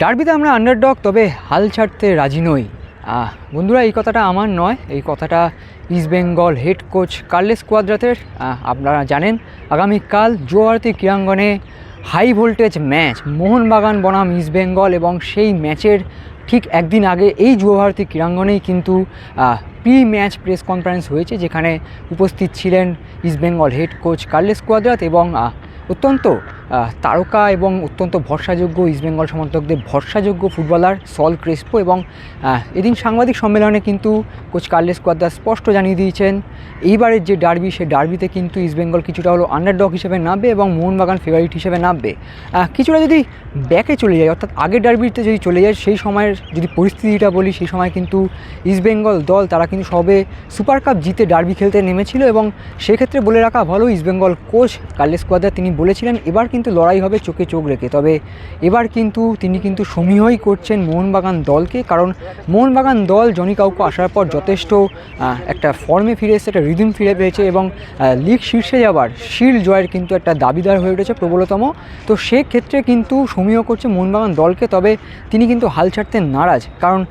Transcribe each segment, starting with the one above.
ডার্বিতে আমরা আন্ডারডগ, তবে হাল ছাড়তে রাজি নই। বন্ধুরা, এই কথাটা আমার নয়, এই কথাটা ইস্টবেঙ্গল হেড কোচ কার্লেস কোয়াদ্রাতের। আপনারা জানেন আগামীকাল যুবভারতী ক্রীড়াঙ্গনে হাই ভোল্টেজ ম্যাচ মোহনবাগান বনাম ইস্টবেঙ্গল, এবং সেই ম্যাচের ঠিক একদিন আগে এই যুবভারতী ক্রীড়াঙ্গনেই কিন্তু প্রি ম্যাচ প্রেস কনফারেন্স হয়েছে, যেখানে উপস্থিত ছিলেন East Bengal head coach Carles Cuadrat এবং অত্যন্ত তারকা এবং অত্যন্ত ভরসাযোগ্য ইস্টবেঙ্গল সমর্থকদের ভরসাযোগ্য ফুটবলার সল ক্রেসপো। এবং এদিন সাংবাদিক সম্মেলনে কিন্তু কোচ কার্লেস কোয়াদ্রাত স্পষ্ট জানিয়ে দিয়েছেন এইবারের যে ডার্বি, সেই ডার্বিতে কিন্তু ইস্টবেঙ্গল কিছুটা হলো আন্ডারডগ হিসেবে নামবে এবং মোহনবাগান ফেভারিট হিসেবে নামবে। কিছুটা যদি ব্যাকে চলে যায়, অর্থাৎ আগের ডার্বিতে যদি চলে যায়, সেই সময়ের যদি পরিস্থিতিটা বলি, সেই সময় কিন্তু ইস্টবেঙ্গল দল তারা কিন্তু সবে সুপার কাপ জিতে ডার্বি খেলতে নেমেছিল, এবং সেক্ষেত্রে বলে রাখা ভালো ইস্টবেঙ্গল কোচ কার্লেস কোয়াদ্রাত তিনি বলেছিলেন এবার কিন্তু লড়াই হবে চোখে চোখ রেখে। তবে এবার কিন্তু তিনি কিন্তু সমীহই করছেন মোহনবাগান দলকে, কারণ মোহনবাগান দল জনি কাউকে আসার পর যথেষ্ট একটা ফর্মে ফিরে এসেছে, একটা রিদম ফিরে পেয়েছে, এবং লিগ শীর্ষে যাওয়ার শিল্ড জয়ের কিন্তু একটা দাবিদার হয়ে উঠেছে প্রবলতম। তো সেক্ষেত্রে কিন্তু সমীহ করছে মোহনবাগান দলকে, তবে তিনি কিন্তু হাল ছাড়তে নারাজ। কারণ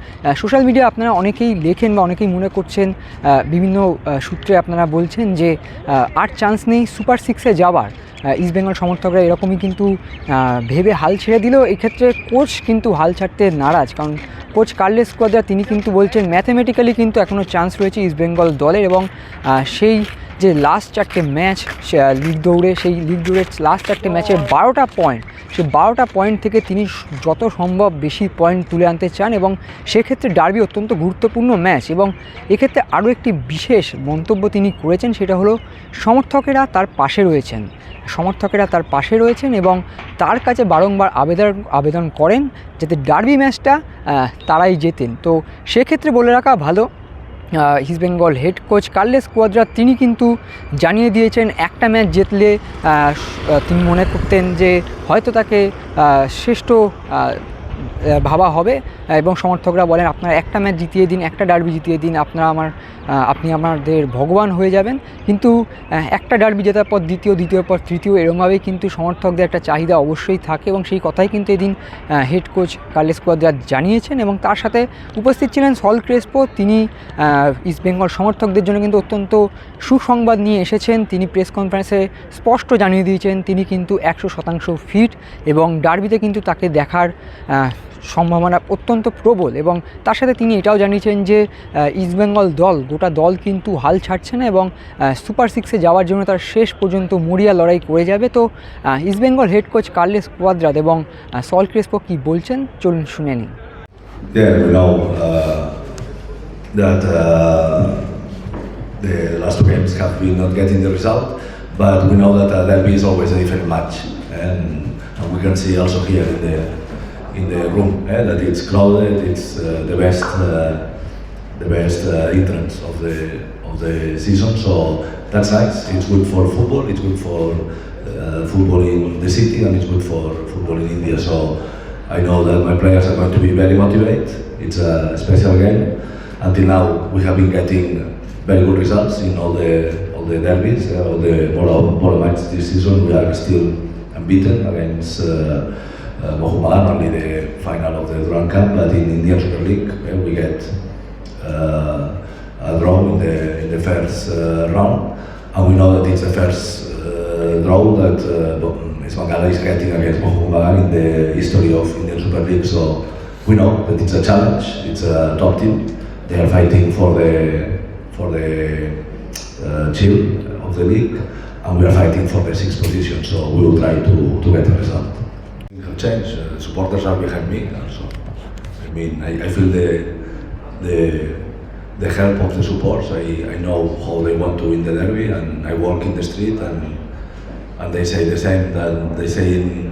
সোশ্যাল মিডিয়া আপনারা অনেকেই লেখেন বা অনেকেই মনে করছেন, বিভিন্ন সূত্রে আপনারা বলছেন যে আর চান্স নেই সুপার সিক্সে যাওয়ার। ইস্টবেঙ্গল সমর্থকরা এরকমই কিন্তু ভেবে হাল ছেড়ে দিল। এক্ষেত্রে কোচ কিন্তু হাল ছাড়তে নারাজ, কারণ কোচ কার্লেস কোয়াদ্রাত তিনি কিন্তু বলছেন ম্যাথমেটিক্যালি কিন্তু এখনও চান্স রয়েছে ইস্টবেঙ্গল দলের, এবং সেই যে লাস্ট চারটে ম্যাচ লিগ দৌড়ে, সেই লিগ দৌড়ের লাস্ট চারটে ম্যাচের 12টা পয়েন্ট, সেই 12টা পয়েন্ট থেকে তিনি যত সম্ভব বেশি পয়েন্ট তুলে আনতে চান, এবং সেক্ষেত্রে ডার্বি অত্যন্ত গুরুত্বপূর্ণ ম্যাচ। এবং এক্ষেত্রে আরও একটি বিশেষ মন্তব্য তিনি করেছেন, সেটা হলো সমর্থকেরা তার পাশে রয়েছেন, এবং তার কাছে বারংবার আবেদন করেন যাতে ডার্বি ম্যাচটা তারাই জেতেন। তো সেক্ষেত্রে বলে রাখা ভালো, East Bengal head coach Carles Cuadrat তিনি কিন্তু জানিয়ে দিয়েছেন একটা ম্যাচ জিতলে তিনি মনে করতেন যে হয়তো তাকে শ্রেষ্ঠ ভাবা হবে, এবং সমর্থকরা বলেন আপনারা একটা ম্যাচ জিতিয়ে দিন, একটা ডার্বি জিতিয়ে দিন, আপনি আমাদের ভগবান হয়ে যাবেন। কিন্তু একটা ডার্বি জেতার পর দ্বিতীয় পর তৃতীয়, এরকমভাবেই কিন্তু সমর্থকদের একটা চাহিদা অবশ্যই থাকে, এবং সেই কথাই কিন্তু এদিন হেড কোচ কার্লেস কোয়াদ্রাত জানিয়েছেন। এবং তার সাথে উপস্থিত ছিলেন সল ক্রেসপো, তিনি ইস্টবেঙ্গল সমর্থকদের জন্য কিন্তু অত্যন্ত সুসংবাদ নিয়ে এসেছেন। তিনি প্রেস কনফারেন্সে স্পষ্ট জানিয়ে দিয়েছেন তিনি কিন্তু 100% ফিট, এবং ডার্বিতে কিন্তু তাকে দেখার সম্ভাবনা অত্যন্ত প্রবল। এবং তার সাথে তিনি এটাও জানিয়েছেন যে ইস্টবেঙ্গল গোটা দল কিন্তু হাল ছাড়ছে না, এবং সুপার সিক্সে যাওয়ার জন্য তার শেষ পর্যন্ত মরিয়া লড়াই করে যাবে। তো East Bengal head coach Carles Cuadrat এবং সল ক্রেসপো কী বলছেন চলুন শুনে নিন। That the last two games have been not getting the result, but we know that derby is always a different match, and we can see also here in the room that it's crowded. It's the best entrance of the season, so that's nice. It's good for football. It's good for football in the city, and it's good for football in India. So I know that my players are going to be very motivated. It's a special game. Until now, we have been getting very good results in all the derbies, all the Bora matches this season. We are still unbeaten against Mohammedan, only the final of the Durand Cup. But in Indian Super League, we get a draw in the first round, and we know that it's the first draw that Ismagala is getting against Mohammedan in the history of Indian Super League. So we know that it's a challenge. It's a top team. They are fighting for the shield of the league, and we are fighting for the sixth position. So we will try to get a result. Things have changed. Supporters are behind me, so I mean I feel the help of the supporters. I know how they want to win the derby, and I walk in the street and they say the same that they say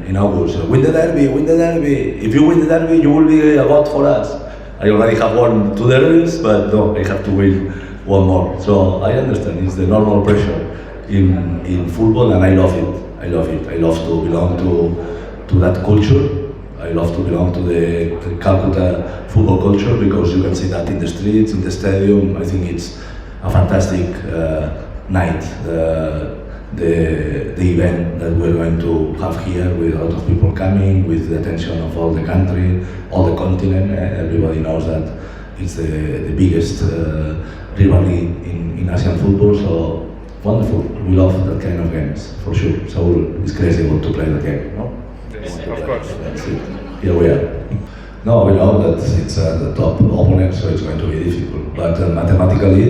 in August. Win the derby, win the derby. If you win the derby, you will be a god for us. I already have won 2 derbies, but no, I have to win one more. So I understand it's the normal pressure in football, and I love it. I love to belong to that culture. I love to belong to the Calcutta football culture, because you can see that in the streets, in the stadium. I think it's a fantastic night. the event that we're going to have here, with a lot of people coming, with the attention of all the country, all the continent. Everybody knows that it's the biggest rivalry in Asian football, so wonderful. We love that kind of games, for sure. Saul is crazy about to play that game, no? Yes, of course. That's it. Here we are. No, we know that it's the top opponent, so it's going to be difficult. But mathematically,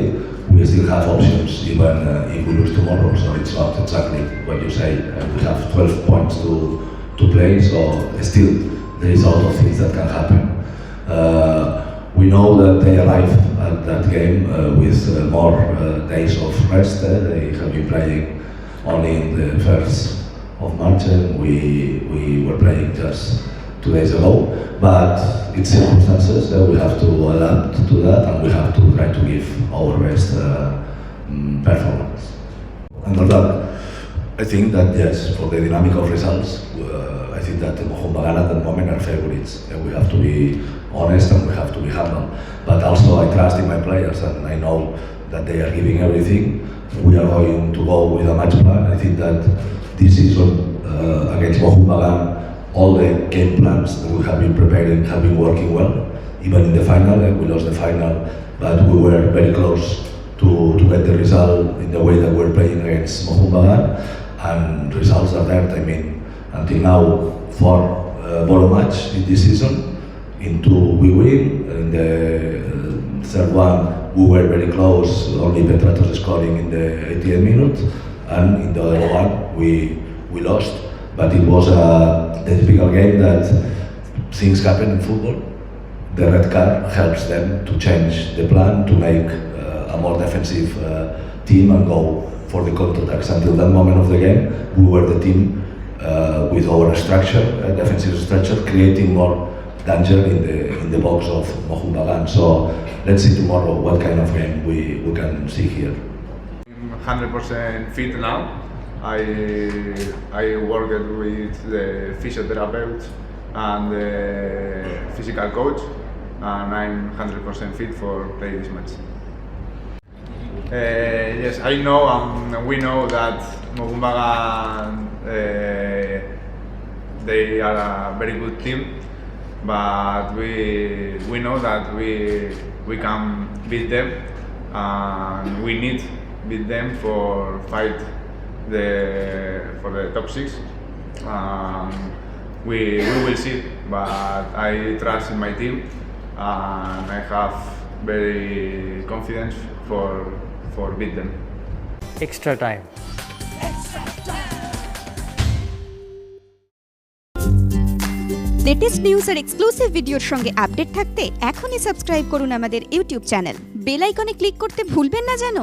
we still have options, even if we lose tomorrow. So it's not exactly what you say. We have 12 points to play, so still there is a lot of things that can happen. We know that they arrive at that game with more days of rest. They have been playing only in the 1st of March, and we were playing just 2 days ago. But it's circumstances that we have to adapt to that, and we have to try to give our best performance. Under that, I think that yes, for the dynamic of results, I think that Mohobagan at the moment are favorites. We have to be honest and we have to be humble. But also I trust in my players, and I know that they are giving everything. We are going to go with a match plan. I think that this season against Mohobagan, all the game plans that we have been preparing have been working well. Even in the final, we lost the final, but we were very close to get the result in the way that we're playing against Mohobagan. And results are there. I mean, until now, 4 ball match in this season. In 2 we win. In the 3rd one, we were very close, only Petratos scoring in the 80th minute. And in the other one, we lost. But it was the typical game that things happen in football. The red card helps them to change the plan, to make a more defensive team and go for the counterattacks. Until that moment of the game, we were the team with our structure, defensive structure, creating more danger in the box of Mohobagan. So let's see tomorrow what kind of game we can see here. I'm 100% fit now. I worked with the physiotherapist and the physical coach, and I'm 100% fit for play this match. Yes, I know and we know that Mohobagan they are a very good team, but we know that we can beat them, and we need beat them for fight for the top 6. We will see, but I trust in my team, and I have very confidence for beat them. Extra time. Latest news আর exclusive ভিডিওর সঙ্গে update থাকতে এখনই subscribe করুন আমাদের YouTube channel. Bell আইকনে click করতে ভুলবেন না যেন।